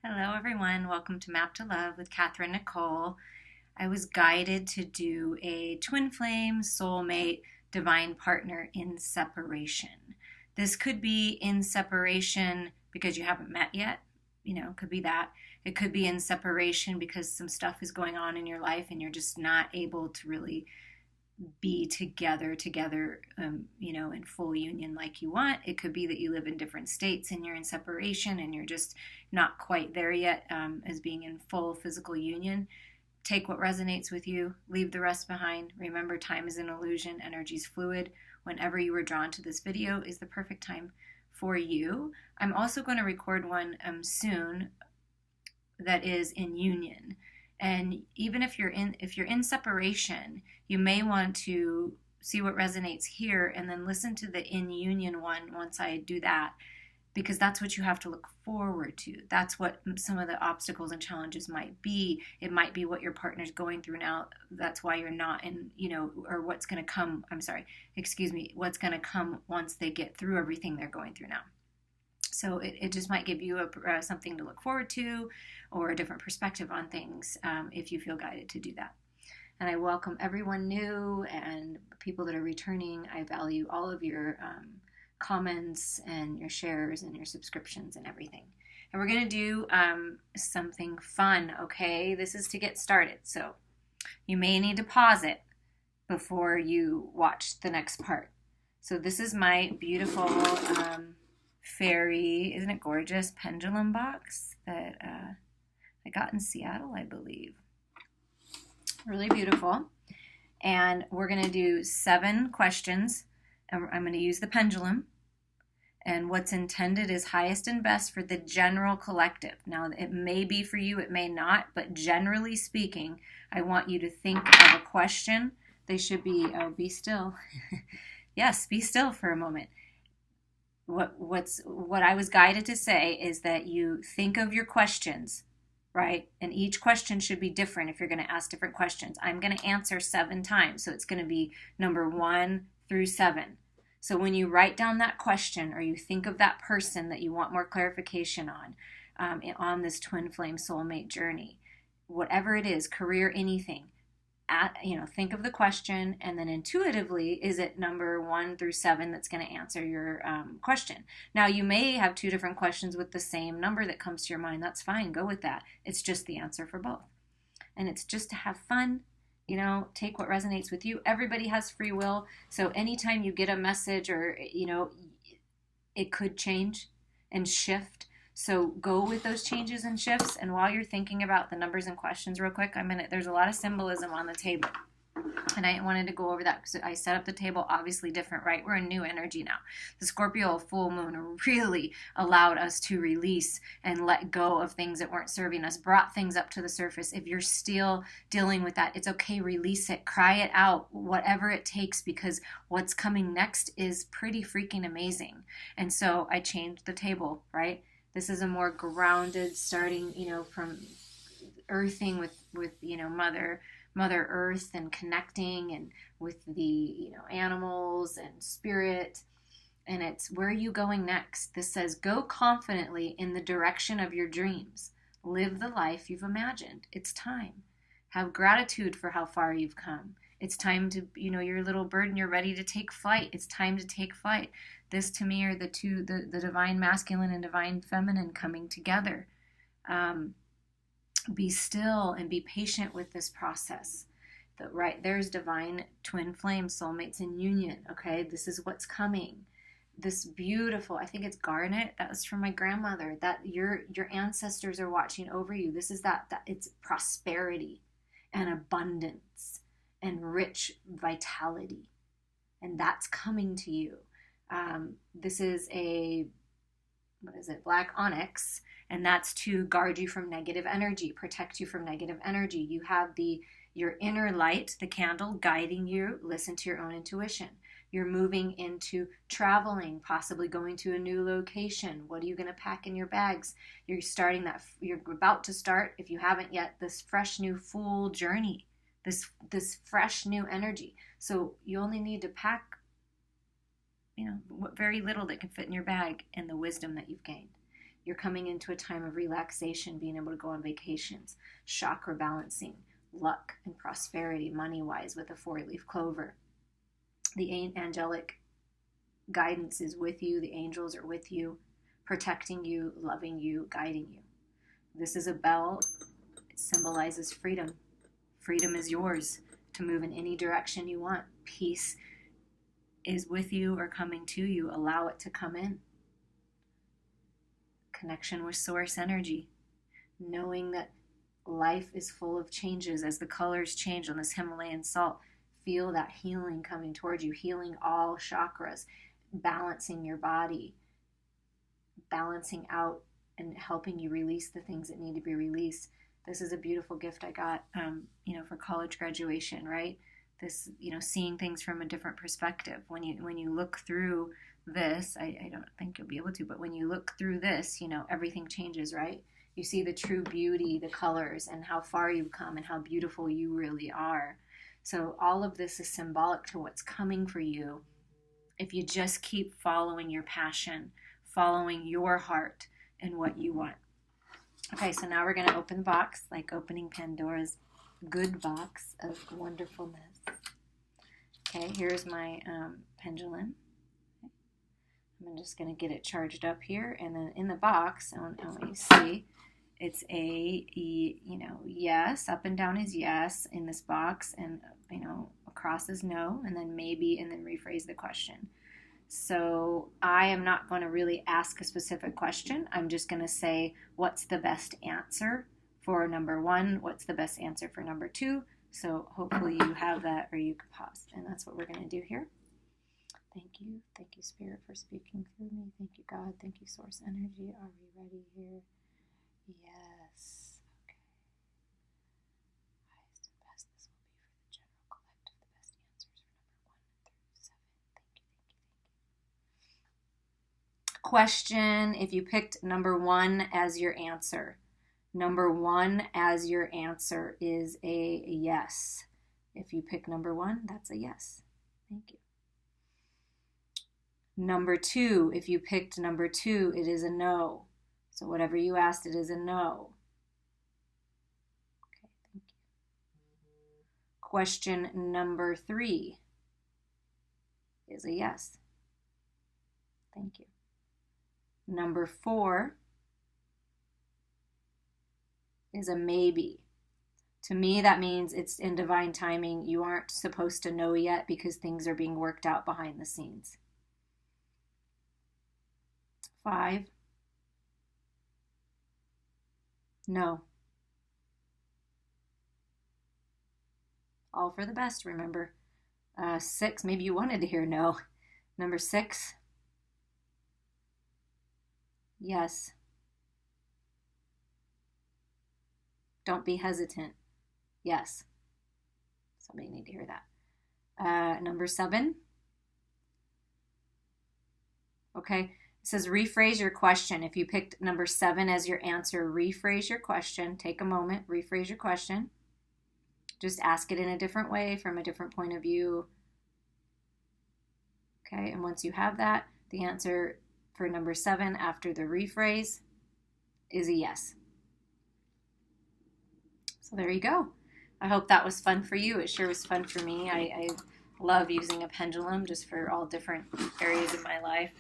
Hello, everyone. Welcome to Map to Love with Katherine Nichole. I was guided to do a twin flame, soulmate, divine partner in separation. This could be in separation because you haven't met yet. Could be that. It could be in separation because some stuff is going on in your life and you're just not able to really be together, in full union like you want. It could be that you live in different states and you're in separation and you're just not quite there yet as being in full physical union. Take what resonates with you, leave the rest behind. Remember, time is an illusion, energy is fluid. Whenever you were drawn to this video is the perfect time for you. I'm also going to record one soon that is in union. And even if you're in separation, you may want to see what resonates here and then listen to the in union one once I do that, because that's what you have to look forward to. That's what some of the obstacles and challenges might be. It might be what your partner's going through now. That's why you're not in, or what's going to come. What's going to come once they get through everything they're going through now. So it just might give you something to look forward to or a different perspective on things if you feel guided to do that. And I welcome everyone new and people that are returning. I value all of your comments and your shares and your subscriptions and everything. And we're going to do something fun, okay? This is to get started. So you may need to pause it before you watch the next part. So this is my beautiful fairy, isn't it gorgeous, pendulum box that I got in Seattle, I believe. Really beautiful. And we're going to do 7 questions. And I'm going to use the pendulum. And what's intended is highest and best for the general collective. Now, it may be for you, it may not, but generally speaking, I want you to think of a question. They should be, be still. Yes, be still for a moment. What I was guided to say is that you think of your questions, right? And each question should be different if you're going to ask different questions. I'm going to answer 7 times, so it's going to be number 1 through 7. So when you write down that question or you think of that person that you want more clarification on this twin flame soulmate journey, whatever it is, career, anything, think of the question, and then intuitively, is it number 1 through 7 that's going to answer your question? Now, you may have 2 different questions with the same number that comes to your mind. That's fine. Go with that. It's just the answer for both. And it's just to have fun. Take what resonates with you. Everybody has free will. So anytime you get a message or, it could change and shift. So go with those changes and shifts. And while you're thinking about the numbers and questions real quick, there's a lot of symbolism on the table. And I wanted to go over that because I set up the table obviously different, right? We're in new energy now. The Scorpio full moon really allowed us to release and let go of things that weren't serving us, brought things up to the surface. If you're still dealing with that, it's okay. Release it, cry it out, whatever it takes, because what's coming next is pretty freaking amazing. And so I changed the table, right? This is a more grounded starting, from earthing with Mother Earth and connecting and with the, animals and spirit. And it's, where are you going next? This says, go confidently in the direction of your dreams. Live the life you've imagined. It's time. Have gratitude for how far you've come. It's time to, you're a little bird and you're ready to take flight. It's time to take flight. This to me are the two, the divine masculine and divine feminine coming together. Be still and be patient with this process. There's divine twin flame soulmates in union. Okay, this is what's coming. This beautiful, I think it's garnet. That was from my grandmother. That your ancestors are watching over you. This is that it's prosperity and abundance and rich vitality, and that's coming to you. This is black onyx, and that's to guard you from negative energy, protect you from negative energy. You have your inner light, the candle, guiding you. Listen to your own intuition. You're moving into traveling, possibly going to a new location. What are you going to pack in your bags? You're about to start, if you haven't yet, this fresh new full journey, this fresh new energy. So you only need to pack very little that can fit in your bag and the wisdom that you've gained. You're coming into a time of relaxation, being able to go on vacations, chakra balancing, luck and prosperity, money-wise, with a 4-leaf clover. The angelic guidance is with you. The angels are with you, protecting you, loving you, guiding you. This is a bell. It symbolizes freedom. Freedom is yours to move in any direction you want. Peace is with you or coming to you. Allow it to come in. Connection with source energy. Knowing that life is full of changes as the colors change on this Himalayan salt. Feel that healing coming towards you, healing all chakras, balancing your body, balancing out and helping you release the things that need to be released. This is a beautiful gift I got, for college graduation, right? This, seeing things from a different perspective. When you look through this, I don't think you'll be able to, but when you look through this, everything changes, right? You see the true beauty, the colors, and how far you've come and how beautiful you really are. So all of this is symbolic to what's coming for you if you just keep following your passion, following your heart and what you want. Okay, so now we're going to open the box, like opening Pandora's good box of wonderfulness. Okay, here's my pendulum. I'm just going to get it charged up here. And then in the box, I want you to see, it's a, yes, up and down is yes in this box, and, across is no, and then maybe, and then rephrase the question. So I am not going to really ask a specific question. I'm just going to say, what's the best answer for number 1? What's the best answer for number 2? So hopefully you have that, or you can pause. And that's what we're going to do here. Thank you. Thank you, Spirit, for speaking through me. Thank you, God. Thank you, Source Energy. Are we ready here? Yes. Okay. Highest and best. This will be for the general collective. The best answers for number 1 through 7. Thank you, thank you, thank you. Question, if you picked number 1 as your answer. Number 1 as your answer is a yes. If you pick number 1, that's a yes. Thank you. Number 2, if you picked number 2, it is a no. So whatever you asked, it is a no. Okay, thank you. Question number 3 is a yes. Thank you. Number 4 is a maybe. To me, that means it's in divine timing. You aren't supposed to know yet because things are being worked out behind the scenes. 5, no. All for the best, remember. 6, maybe you wanted to hear no. Number 6, yes. Don't be hesitant. Yes. Somebody need to hear that. Number 7. Okay. It says rephrase your question. If you picked number 7 as your answer, rephrase your question. Take a moment, rephrase your question. Just ask it in a different way, from a different point of view. Okay, and once you have that, the answer for number 7 after the rephrase is a yes. So there you go. I hope that was fun for you. It sure was fun for me. I love using a pendulum just for all different areas of my life.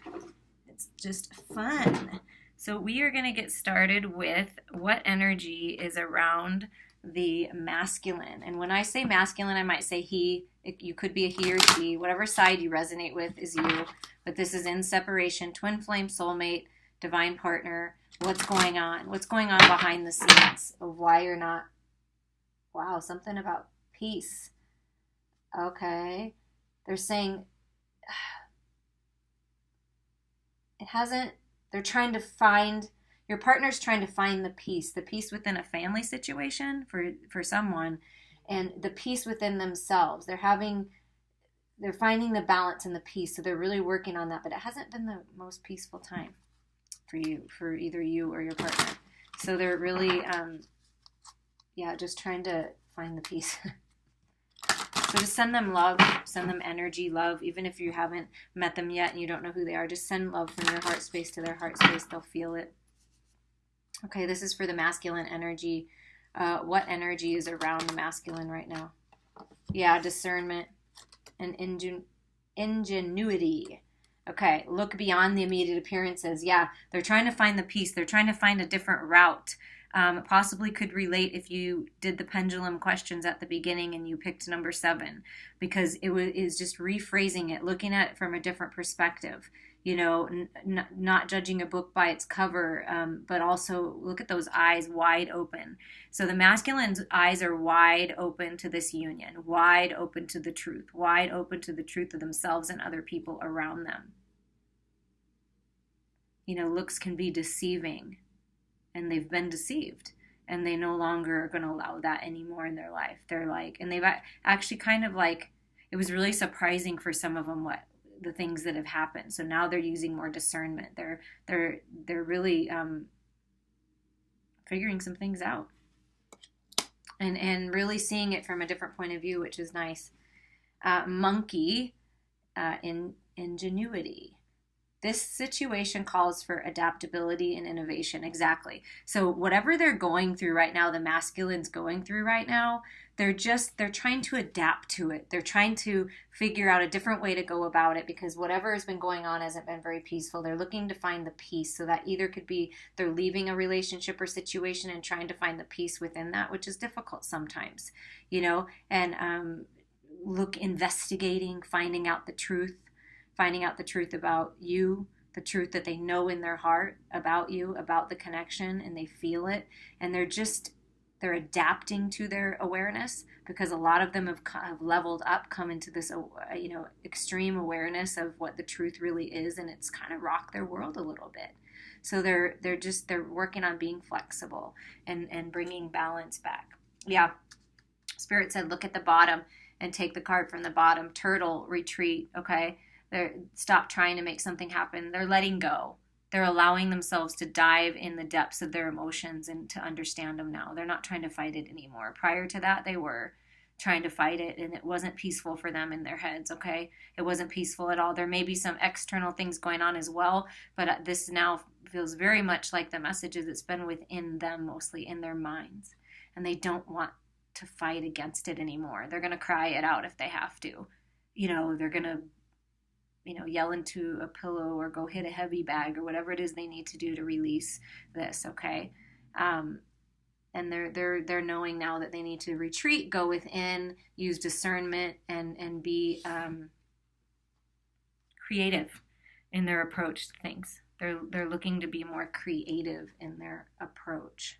It's just fun. So we are going to get started with what energy is around the masculine. And when I say masculine, I might say he. You could be a he or she. Whatever side you resonate with is you. But this is in separation, twin flame, soulmate, divine partner. What's going on? What's going on behind the scenes of why you're not... Wow, something about peace. Okay. They're saying... It hasn't, they're trying to find, your partner's trying to find the peace within a family situation for someone, and the peace within themselves. They're finding the balance and the peace, so they're really working on that, but it hasn't been the most peaceful time for you, for either you or your partner. So they're really, just trying to find the peace. So just send them love, send them energy, love. Even if you haven't met them yet and you don't know who they are, just send love from your heart space to their heart space. They'll feel it. Okay, this is for the masculine energy. What energy is around the masculine right now? Yeah, discernment and ingenuity. Okay, look beyond the immediate appearances. Yeah, they're trying to find the peace. They're trying to find a different route. Possibly could relate if you did the pendulum questions at the beginning and you picked number 7, because is just rephrasing it, looking at it from a different perspective. You know, not judging a book by its cover, but also look at those eyes wide open. So the masculine's eyes are wide open to this union, wide open to the truth, wide open to the truth of themselves and other people around them. You know, looks can be deceiving, and they've been deceived, and they no longer are going to allow that anymore in their life. They're like, and they've actually kind of like, it was really surprising for some of them what the things that have happened. So now they're using more discernment. They're really figuring some things out, and really seeing it from a different point of view, which is nice. Monkey, ingenuity. This situation calls for adaptability and innovation. Exactly. So whatever they're going through right now, the masculine's going through right now, they're trying to adapt to it. They're trying to figure out a different way to go about it, because whatever has been going on hasn't been very peaceful. They're looking to find the peace. So that either could be they're leaving a relationship or situation and trying to find the peace within that, which is difficult sometimes, you know, and investigating, finding out the truth about you, the truth that they know in their heart about you, about the connection, and they feel it. And they're adapting to their awareness, because a lot of them have leveled up, come into this, extreme awareness of what the truth really is. And it's kind of rocked their world a little bit. So they're working on being flexible and bringing balance back. Yeah. Spirit said, look at the bottom and take the card from the bottom. Turtle, retreat. Okay. Stop trying to make something happen. They're letting go. They're allowing themselves to dive in the depths of their emotions and to understand them now. They're not trying to fight it anymore. Prior to that, they were trying to fight it, and it wasn't peaceful for them in their heads, okay? It wasn't peaceful at all. There may be some external things going on as well, but this now feels very much like the messages that's been within them, mostly in their minds. And they don't want to fight against it anymore. They're going to cry it out if they have to. You know, they're going to yell into a pillow or go hit a heavy bag or whatever it is they need to do to release this, okay? And they're knowing now that they need to retreat, go within, use discernment, and be creative in their approach to things. They're looking to be more creative in their approach.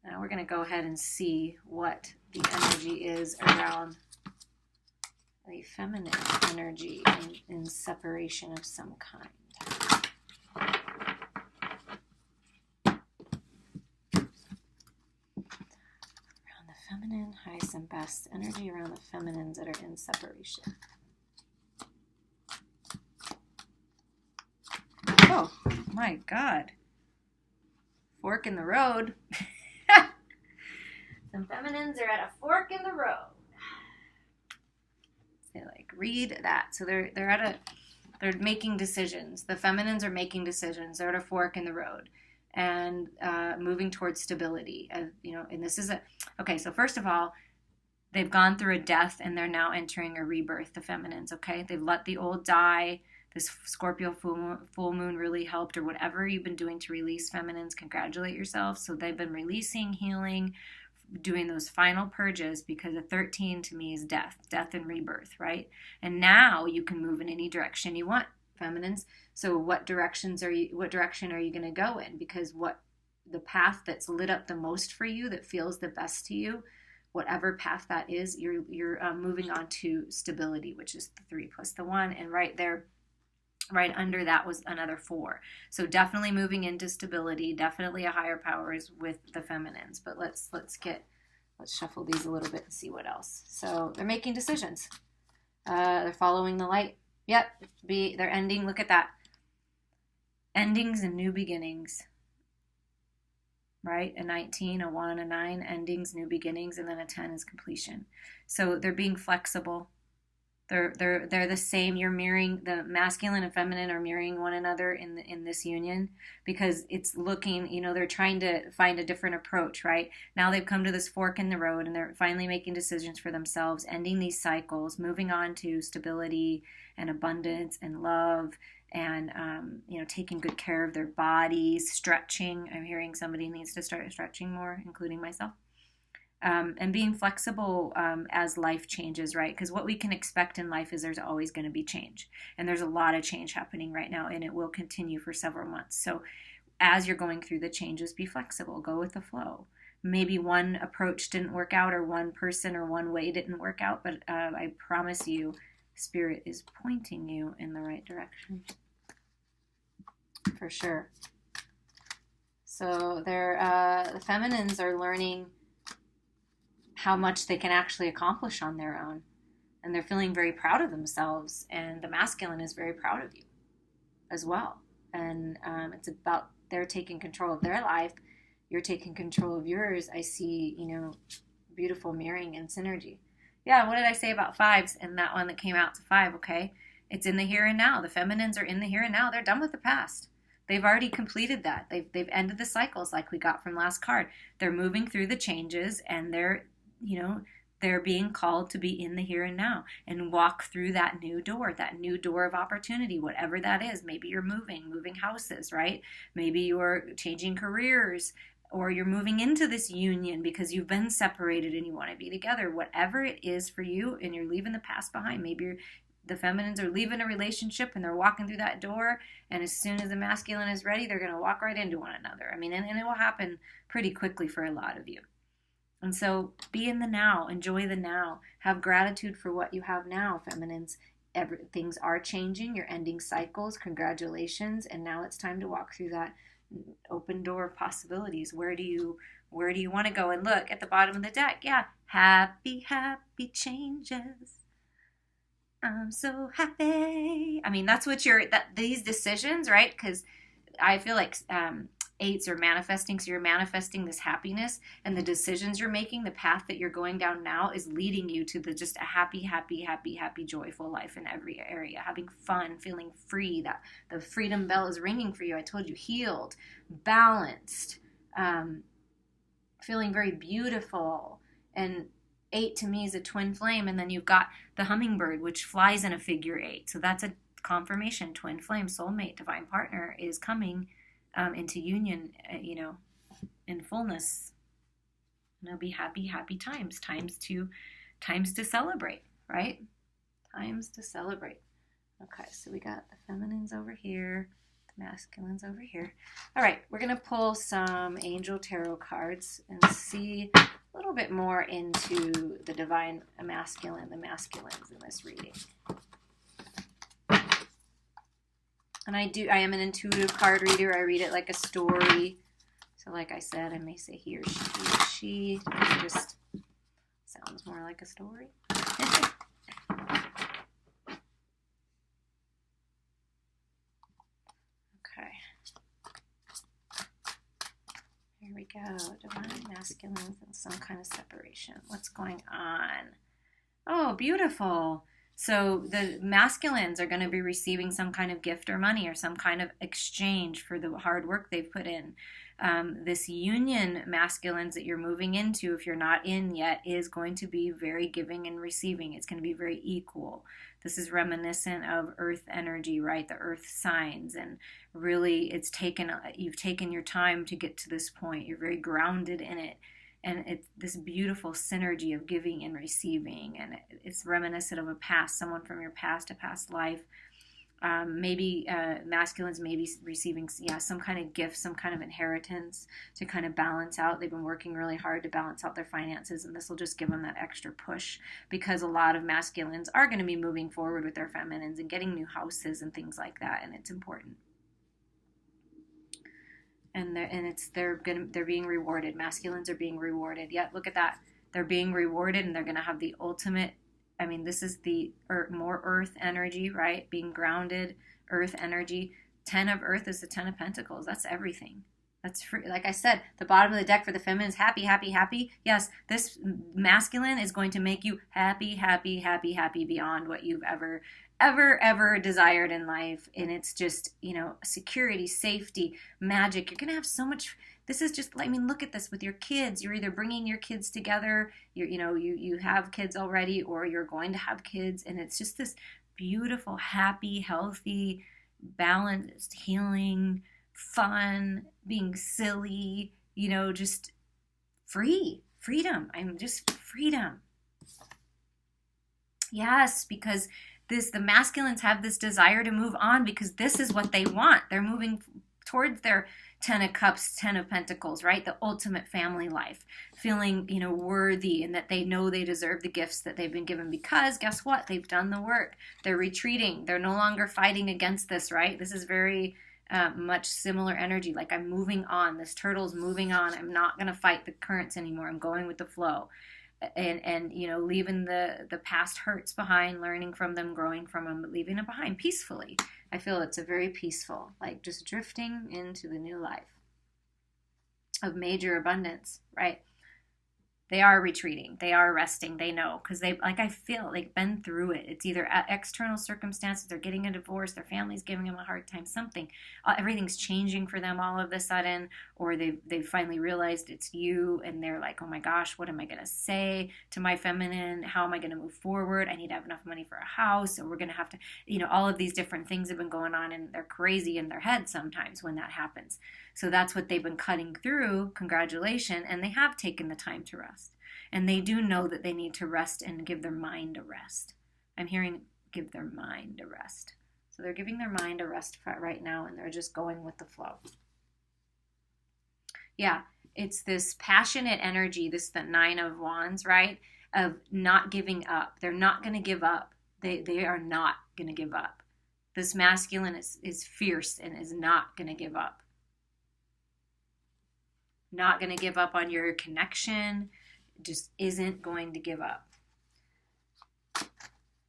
Now we're going to go ahead and see what the energy is around a feminine energy in separation of some kind. Around the feminine, highest and best energy around the feminines that are in separation. Oh my God. Fork in the road. Some feminines are at a fork in the road. They read that. So they're making decisions. The feminines are making decisions. They're at a fork in the road and moving towards stability. And this is okay. So first of all, they've gone through a death and they're now entering a rebirth, the feminines. Okay. They've let the old die. This Scorpio full moon really helped, or whatever you've been doing to release, feminines, congratulate yourself. So they've been releasing, healing, doing those final purges, because a 13 to me is death and rebirth, right? And now you can move in any direction you want, feminines. So what direction are you going to go in? Because what the path that's lit up the most for you, that feels the best to you, whatever path that is, you're moving on to stability, which is the 3 plus the 1, and right there, right under that was another 4. So definitely moving into stability, definitely a higher power is with the feminines. But let's shuffle these a little bit and see what else. So they're making decisions. They're following the light. Yep. They're ending. Look at that. Endings and new beginnings. Right? A 19, a 1, a 9, endings, new beginnings, and then a 10 is completion. So they're being flexible. They're the same. You're mirroring, the masculine and feminine are mirroring one another in this union, because it's looking, they're trying to find a different approach, right? Now they've come to this fork in the road, and they're finally making decisions for themselves, ending these cycles, moving on to stability and abundance and love, and taking good care of their bodies, stretching. I'm hearing somebody needs to start stretching more, including myself. And being flexible as life changes, right? Because what we can expect in life is there's always going to be change. And there's a lot of change happening right now, and it will continue for several months. So as you're going through the changes, be flexible, go with the flow. Maybe one approach didn't work out, or one person or one way didn't work out, but I promise you, Spirit is pointing you in the right direction. For sure. So the feminines are learning how much they can actually accomplish on their own. And they're feeling very proud of themselves. And the masculine is very proud of you as well. And it's about they're taking control of their life. You're taking control of yours. I see, beautiful mirroring and synergy. Yeah, what did I say about fives and that one that came out to 5? Okay, it's in the here and now. The feminines are in the here and now. They're done with the past. They've already completed that. They've ended the cycles like we got from last card. They're moving through the changes, and they're being called to be in the here and now and walk through that new door of opportunity, whatever that is. Maybe you're moving houses, right? Maybe you're changing careers, or you're moving into this union because you've been separated and you want to be together. Whatever it is for you, and you're leaving the past behind. Maybe the feminines are leaving a relationship and they're walking through that door, and as soon as the masculine is ready, they're going to walk right into one another. I mean, and it will happen pretty quickly for a lot of you. And so be in the now, enjoy the now, have gratitude for what you have now, feminines. Things are changing, you're ending cycles, congratulations, and now it's time to walk through that open door of possibilities. Where do you want to go? And look at the bottom of the deck, yeah, happy changes. I'm so happy. I mean, that's what these decisions, right? Because I feel like 8s are manifesting, so you're manifesting this happiness, and the decisions you're making, the path that you're going down now is leading you to just a happy, joyful life in every area, having fun, feeling free, that the freedom bell is ringing for you. I told you, healed, balanced, feeling very beautiful. And 8 to me is a twin flame, and then you've got the hummingbird, which flies in a figure 8. So that's a confirmation. Twin flame, soulmate, divine partner is coming into union, in fullness. And it'll be happy times to celebrate, right? Times to celebrate. Okay, so we got the feminines over here, the masculines over here. All right, we're going to pull some angel tarot cards and see a little bit more into the divine masculine, the masculines in this reading. And I am an intuitive card reader. I read it like a story. So like I said, I may say he or she. It just sounds more like a story. Okay. Here we go. Divine masculines and some kind of separation. What's going on? Oh, beautiful. So the masculines are going to be receiving some kind of gift or money or some kind of exchange for the hard work they've put in. This union masculines that you're moving into, if you're not in yet, is going to be very giving and receiving. It's going to be very equal. This is reminiscent of earth energy, right? The earth signs. And really, you've taken your time to get to this point. You're very grounded in it. And it's this beautiful synergy of giving and receiving. And it's reminiscent of a past, someone from your past, a past life. Maybe masculines may be receiving some kind of gift, some kind of inheritance to kind of balance out. They've been working really hard to balance out their finances, and this will just give them that extra push, because a lot of masculines are going to be moving forward with their feminines and getting new houses and things like that, and it's important. And they're being rewarded. Masculines are being rewarded. Yeah, look at that. They're being rewarded, and they're going to have the ultimate. I mean, this is the more earth energy, right? Being grounded, earth energy. 10 of earth is the 10 of pentacles. That's everything. That's free. Like I said, the bottom of the deck for the feminine is happy, happy, happy. Yes, this masculine is going to make you happy, happy, happy, happy beyond what you've ever desired in life. And it's just, security, safety, magic. You're going to have so much. This is just, I mean, look at this with your kids. You're either bringing your kids together, you have kids already, or you're going to have kids. And it's just this beautiful, happy, healthy, balanced, healing, fun, being silly, just freedom. I'm just freedom. Yes, because the masculines have this desire to move on because this is what they want. They're moving towards their 10 of Cups, 10 of Pentacles, right? The ultimate family life, feeling, worthy, and that they know they deserve the gifts that they've been given because guess what? They've done the work. They're retreating. They're no longer fighting against this, right? This is very much similar energy. Like I'm moving on. This turtle's moving on. I'm not going to fight the currents anymore. I'm going with the flow. And leaving the past hurts behind, learning from them, growing from them, but leaving it behind peacefully. I feel it's a very peaceful, like just drifting into the new life of major abundance, right? They are retreating. They are resting. They know because I feel like been through it. It's either external circumstances, they're getting a divorce, their family's giving them a hard time, something. Everything's changing for them all of a sudden, or they've finally realized it's you, and they're like, oh my gosh, what am I going to say to my feminine? How am I going to move forward? I need to have enough money for a house, so we're going to have to, all of these different things have been going on, and they're crazy in their head sometimes when that happens. So that's what they've been cutting through, congratulations, and they have taken the time to rest. And they do know that they need to rest and give their mind a rest. I'm hearing give their mind a rest. So they're giving their mind a rest right now, and they're just going with the flow. Yeah, it's this passionate energy, the 9 of Wands, right? Of not giving up. They're not going to give up. They are not going to give up. This masculine is fierce and is not going to give up. Not going to give up on your connection. Just isn't going to give up.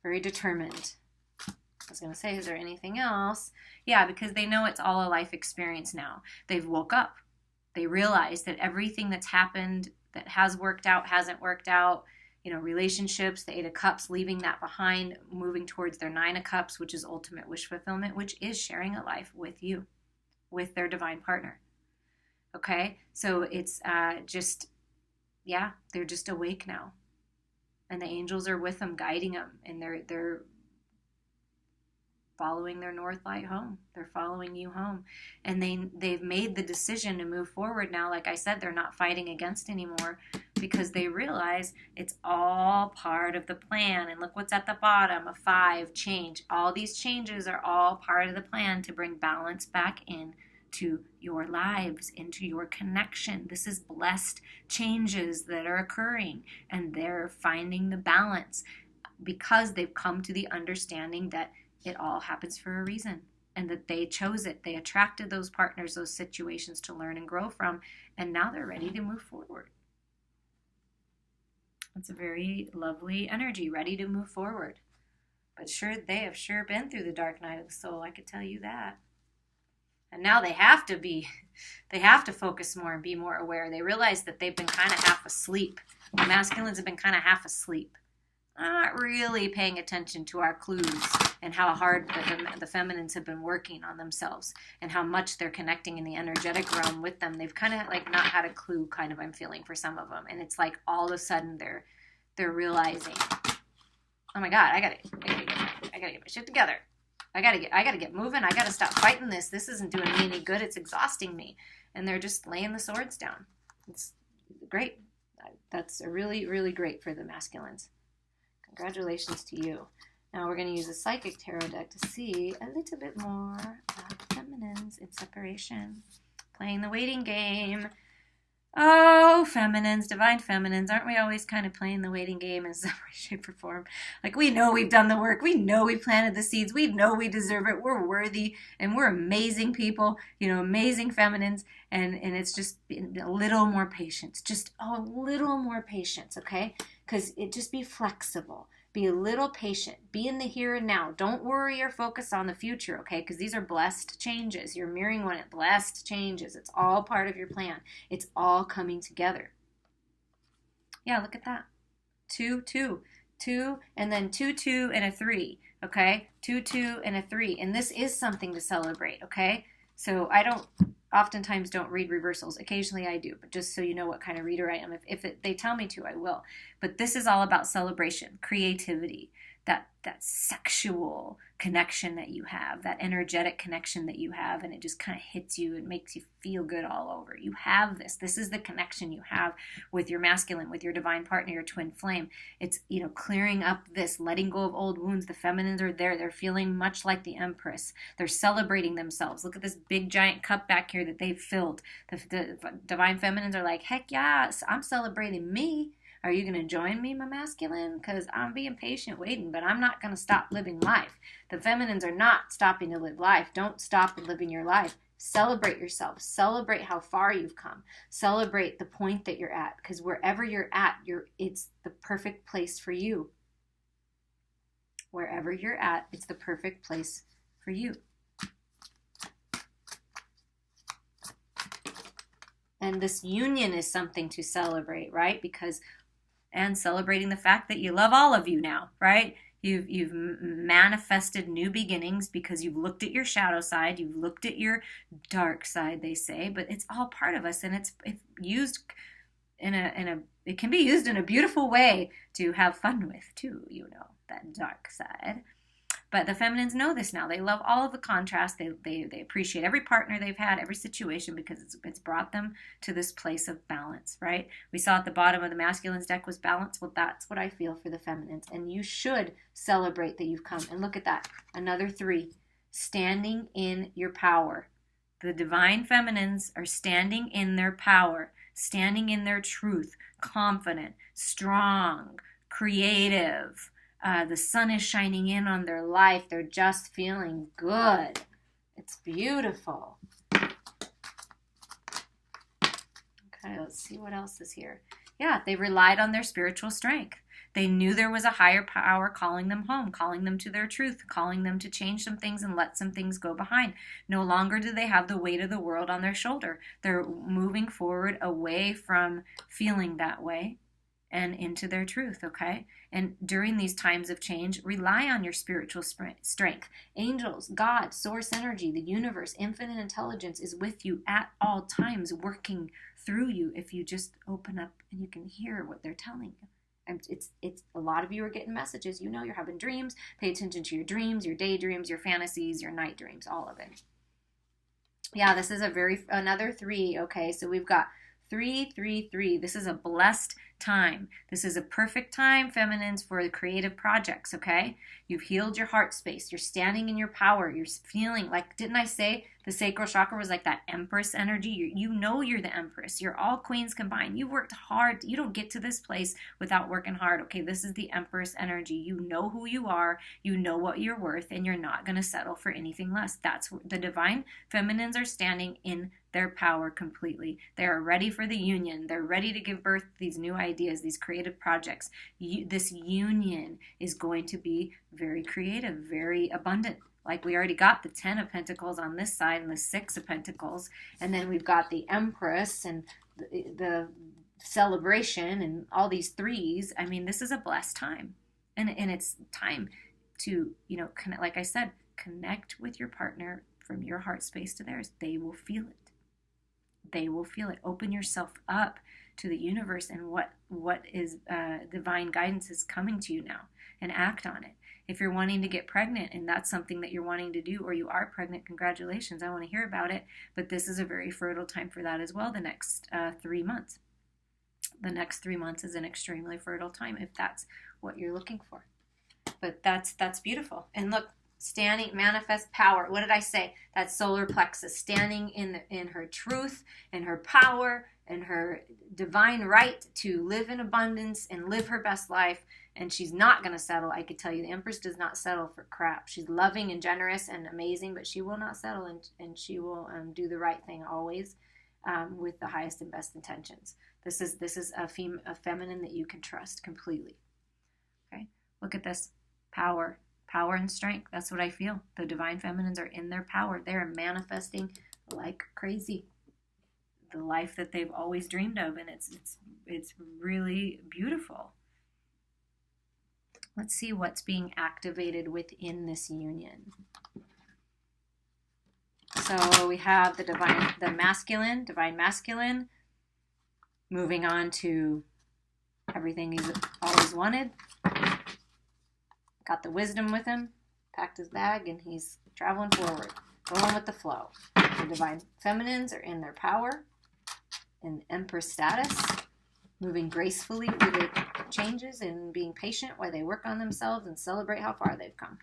Very determined. I was going to say, is there anything else? Yeah, because they know it's all a life experience now. They've woke up. They realize that everything that's happened that has worked out, hasn't worked out, relationships, the 8 of Cups, leaving that behind, moving towards their 9 of Cups, which is ultimate wish fulfillment, which is sharing a life with you, with their divine partner. Okay, so it's they're just awake now, and the angels are with them, guiding them, and they're following their north light home. They're following you home, and they've made the decision to move forward now. Like I said, they're not fighting against anymore because they realize it's all part of the plan. And look what's at the bottom, a 5, change. All these changes are all part of the plan to bring balance back in to your lives, into your connection. This is blessed changes that are occurring, and they're finding the balance because they've come to the understanding that it all happens for a reason, and that they chose it. They attracted those partners, those situations to learn and grow from, and now they're ready to move forward. It's a very lovely energy, ready to move forward. But they have sure been through the dark night of the soul, I could tell you that. And now they have to focus more and be more aware. They realize that they've been kind of half asleep. The masculines have been kind of half asleep. Not really paying attention to our clues and how hard the feminines have been working on themselves and how much they're connecting in the energetic realm with them. They've kind of like not had a clue, kind of, I'm feeling, for some of them. And it's like all of a sudden they're realizing, oh my God, I gotta get my shit together. I gotta get moving. I gotta stop fighting this. This isn't doing me any good. It's exhausting me. And they're just laying the swords down. It's great. That's really, really great for the masculines. Congratulations to you. Now we're going to use a psychic tarot deck to see a little bit more about the feminines in separation. Playing the waiting game. Oh, feminines, divine feminines, aren't we always kind of playing the waiting game in some way, shape, or form? Like, we know we've done the work. We know we planted the seeds. We know we deserve it. We're worthy, and we're amazing people, amazing feminines, and it's just a little more patience. Just a little more patience, okay? Because just be flexible. Be a little patient. Be in the here and now. Don't worry or focus on the future, okay? Because these are blessed changes. You're mirroring one at blessed changes. It's all part of your plan. It's all coming together. Yeah, look at that. 2, 2, 2, and then 2, 2, and a 3, okay? 2, 2, and a 3. And this is something to celebrate, okay? So I oftentimes don't read reversals. Occasionally I do, but just so you know what kind of reader I am. If they tell me to, I will. But this is all about celebration, creativity, that sexual connection that you have, that energetic connection that you have, and it just kind of hits you and makes you feel good all over. You have this. This is the connection you have with your masculine, with your divine partner, your twin flame. It's, clearing up this, letting go of old wounds. The feminines are there. They're feeling much like the Empress. They're celebrating themselves. Look at this big giant cup back here that they've filled. The divine feminines are like, heck yes, I'm celebrating me. Are you going to join me, my masculine? Because I'm being patient waiting, but I'm not going to stop living life. The feminines are not stopping to live life. Don't stop living your life. Celebrate yourself. Celebrate how far you've come. Celebrate the point that you're at, because wherever you're at, it's the perfect place for you. Wherever you're at, it's the perfect place for you. And this union is something to celebrate, right? And celebrating the fact that you love all of you now, right? You've manifested new beginnings because you've looked at your shadow side, you've looked at your dark side, they say, but it's all part of us, and it's used it can be used in a beautiful way to have fun with too, that dark side. But the feminines know this now. They love all of the contrast. They appreciate every partner they've had, every situation, because it's brought them to this place of balance, right? We saw at the bottom of the masculine's deck was balance. Well, that's what I feel for the feminines. And you should celebrate that you've come. And look at that. Another 3. Standing in your power. The divine feminines are standing in their power, standing in their truth, confident, strong, creative. The sun is shining in on their life. They're just feeling good. It's beautiful. Okay, let's see what else is here. Yeah, they relied on their spiritual strength. They knew there was a higher power calling them home, calling them to their truth, calling them to change some things and let some things go behind. No longer do they have the weight of the world on their shoulder. They're moving forward away from feeling that way and into their truth, okay? And during these times of change, rely on your spiritual strength. Angels, God, source energy, the universe, infinite intelligence is with you at all times, working through you if you just open up and you can hear what they're telling you. And it's a lot of you are getting messages. You're having dreams. Pay attention to your dreams, your daydreams, your fantasies, your night dreams, all of it. Yeah, this is another 3, okay? So we've got 3, 3, 3. This is a blessed time. This is a perfect time, feminines, for the creative projects, okay? You've healed your heart space. You're standing in your power. You're feeling like, didn't I say the sacral chakra was like that Empress energy? You know you're the Empress. You're all queens combined. You worked hard. You don't get to this place without working hard, okay? This is the Empress energy. You know who you are. You know what you're worth, and you're not going to settle for anything less. That's the divine feminines are standing in their power completely. They are ready for the union. They're ready to give birth to these new ideas, these creative projects. This union is going to be very creative, very abundant. Like we already got the 10 of Pentacles on this side and the 6 of Pentacles. And then we've got the Empress and the celebration and all these 3s. I mean, this is a blessed time. And it's time to, connect, like I said, connect with your partner from your heart space to theirs. They will feel it. They will feel it. Open yourself up to the universe and what is divine guidance is coming to you now, and act on it. If you're wanting to get pregnant and that's something that you're wanting to do, or you are pregnant, congratulations. I want to hear about it. But this is a very fertile time for that as well, the next 3 months. The next 3 months is an extremely fertile time if that's what you're looking for. But that's beautiful. And look, standing, manifest power. What did I say? That solar plexus, standing in her truth, in her power, and her divine right to live in abundance and live her best life. And she's not going to settle. I could tell you, the Empress does not settle for crap. She's loving and generous and amazing, but she will not settle, and she will do the right thing always with the highest and best intentions. This is a feminine that you can trust completely. Okay. Look at this. Power. Power and strength. That's what I feel. The divine feminines are in their power. They're manifesting like crazy the life that they've always dreamed of, and it's really beautiful. Let's see what's being activated within this union. So we have the divine masculine, moving on to everything he's always wanted. Got the wisdom with him, packed his bag, and he's traveling forward, going with the flow. The divine feminines are in their power, in empress status, moving gracefully through the changes and being patient while they work on themselves and celebrate how far they've come.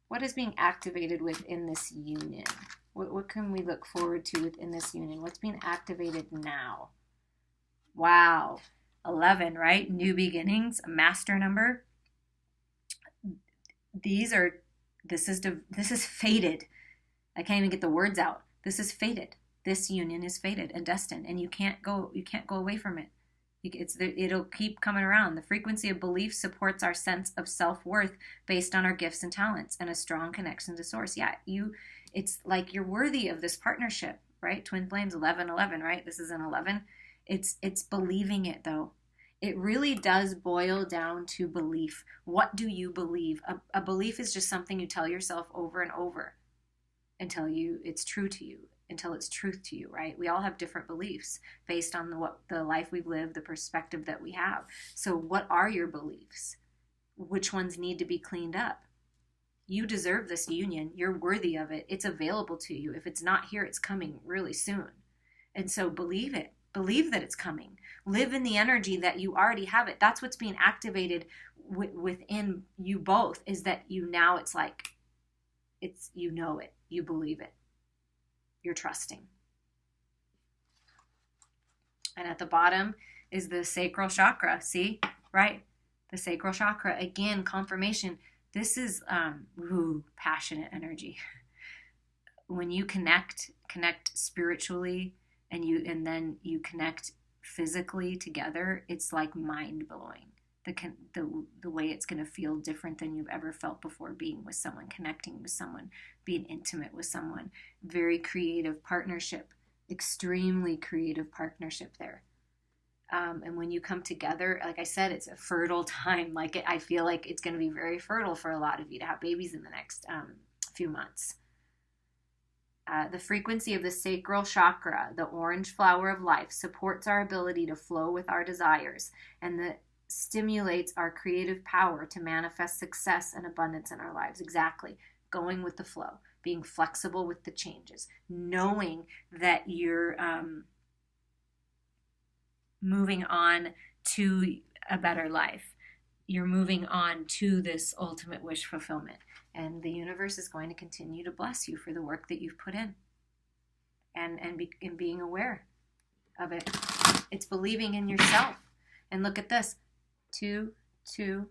What is being activated within this union? What can we look forward to within this union? What's being activated now? Wow. 11, right? New beginnings, a master number. This is fated. I can't even get the words out. This is fated. This union is fated and destined, and you can't go away from it. It'll keep coming around. The frequency of belief supports our sense of self-worth based on our gifts and talents and a strong connection to source. Yeah, it's like you're worthy of this partnership, right? Twin flames, 11, right? This is an 11. It's believing it, though. It really does boil down to belief. What do you believe? A belief is just something you tell yourself over and over until it's true to you, until it's truth to you, right? We all have different beliefs based on the life we've lived, the perspective that we have. So what are your beliefs? Which ones need to be cleaned up? You deserve this union. You're worthy of it. It's available to you. If it's not here, it's coming really soon. And so believe it. Believe that it's coming. Live in the energy that you already have it. That's what's being activated within you both, is that it's like, you know it. You believe it. You're trusting. And at the bottom is the sacral chakra. See? Right? The sacral chakra. Again, confirmation. This is passionate energy. When you connect spiritually and then you connect physically together, it's like mind-blowing. The way it's going to feel different than you've ever felt before, being with someone, connecting with someone, being intimate with someone. Very creative partnership, extremely creative partnership there. And when you come together, like I said, it's a fertile time. I feel like it's going to be very fertile for a lot of you to have babies in the next few months. The frequency of the sacral chakra, the orange flower of life, supports our ability to flow with our desires, and stimulates our creative power to manifest success and abundance in our lives. Exactly. Going with the flow, being flexible with the changes, knowing that you're moving on to a better life. You're moving on to this ultimate wish fulfillment. And the universe is going to continue to bless you for the work that you've put in. And being aware of it. It's believing in yourself. And look at this. 2, 2,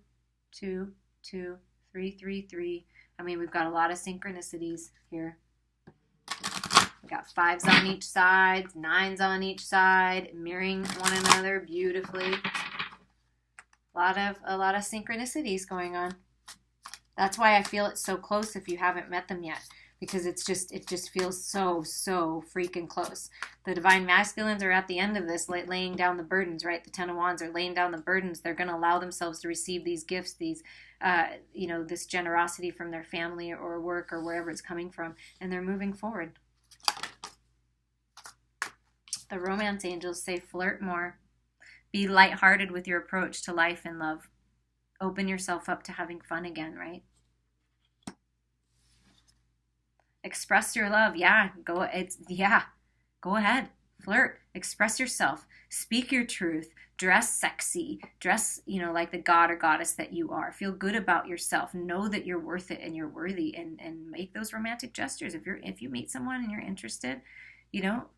2, 2, 3, 3, 3. I mean, we've got a lot of synchronicities here. We got 5s on each side, 9s on each side, mirroring one another beautifully. A lot of synchronicities going on. That's why I feel it's so close if you haven't met them yet, because it just feels so freaking close. The divine masculines are at the end of this, laying down the burdens, right? The 10 of Wands are laying down the burdens. They're going to allow themselves to receive these gifts, these, this generosity from their family or work or wherever it's coming from, and they're moving forward. The romance angels say flirt more. Be lighthearted with your approach to life and love. Open yourself up to having fun again, right? Express your love. Go ahead. Flirt. Express yourself. Speak your truth. Dress sexy. Dress, like the god or goddess that you are. Feel good about yourself. Know that you're worth it and you're worthy, and make those romantic gestures. If you meet someone and you're interested,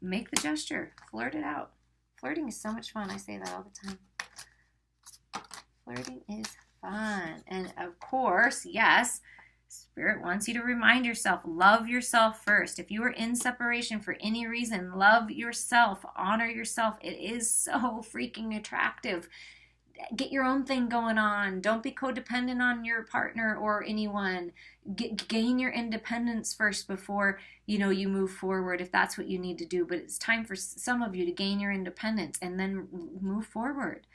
make the gesture. Flirt it out. Flirting is so much fun. I say that all the time. Flirting is fun. And of course, yes, Spirit wants you to remind yourself, love yourself first. If you are in separation for any reason, love yourself, honor yourself. It is so freaking attractive. Get your own thing going on. Don't be codependent on your partner or anyone. Gain your independence first before, you move forward, if that's what you need to do. But it's time for some of you to gain your independence and then move forward.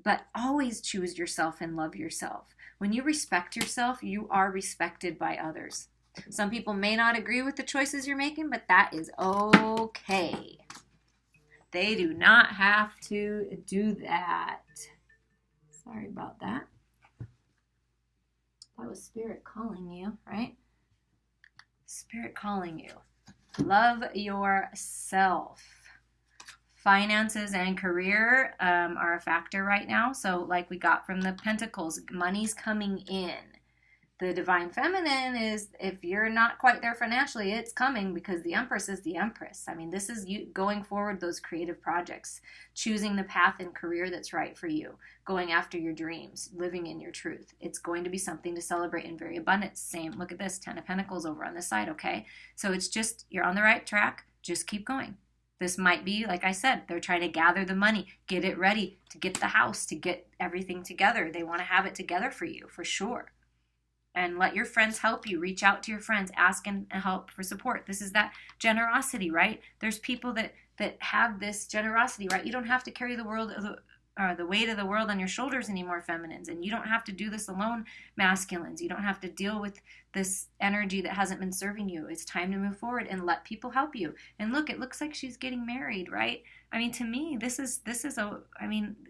But always choose yourself and love yourself. When you respect yourself, you are respected by others. Some people may not agree with the choices you're making, but that is okay. They do not have to do that. Sorry about that. That was Spirit calling you, right? Spirit calling you. Love yourself. Finances and career are a factor right now. So like we got from the Pentacles, money's coming in. The Divine Feminine is, if you're not quite there financially, it's coming, because the Empress is the Empress. I mean, this is you going forward, those creative projects, choosing the path and career that's right for you, going after your dreams, living in your truth. It's going to be something to celebrate in very abundance. Same, look at this, 10 of Pentacles over on this side, okay? So it's just, you're on the right track. Just keep going. This might be, like I said, they're trying to gather the money, get it ready to get the house, to get everything together. They want to have it together for you, for sure. And let your friends help you. Reach out to your friends, ask and help for support. This is that generosity, right? There's people that have this generosity, right? You don't have to carry the weight of the world on your shoulders anymore, feminines. And you don't have to do this alone, masculines. You don't have to deal with this energy that hasn't been serving you. It's time to move forward and let people help you. And look, it looks like she's getting married, right? I mean, to me,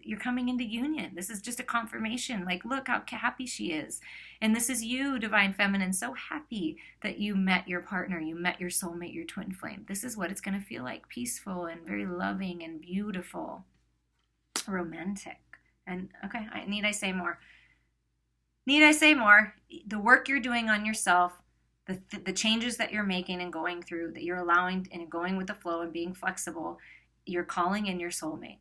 you're coming into union. This is just a confirmation. Like, look how happy she is. And this is you, Divine Feminine, so happy that you met your partner, you met your soulmate, your twin flame. This is what it's going to feel like, peaceful and very loving and beautiful. Romantic. And okay, need I say more? Need I say more? The work you're doing on yourself, the changes that you're making and going through, that you're allowing and going with the flow and being flexible, you're calling in your soulmate.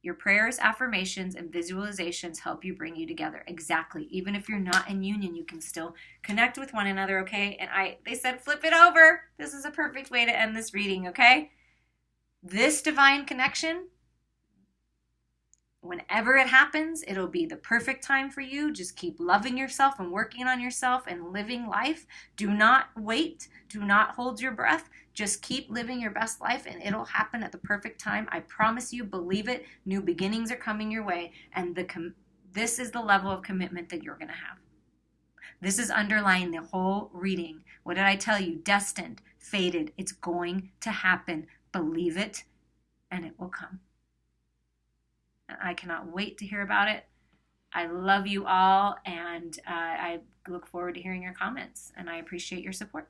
Your prayers, affirmations, and visualizations help you bring you together. Exactly. Even if you're not in union, you can still connect with one another, okay? And they said flip it over. This is a perfect way to end this reading, okay? This divine connection, whenever it happens, it'll be the perfect time for you. Just keep loving yourself and working on yourself and living life. Do not wait. Do not hold your breath. Just keep living your best life and it'll happen at the perfect time. I promise you, believe it. New beginnings are coming your way. And this is the level of commitment that you're going to have. This is underlying the whole reading. What did I tell you? Destined, fated. It's going to happen. Believe it and it will come. I cannot wait to hear about it. I love you all, and I look forward to hearing your comments, and I appreciate your support.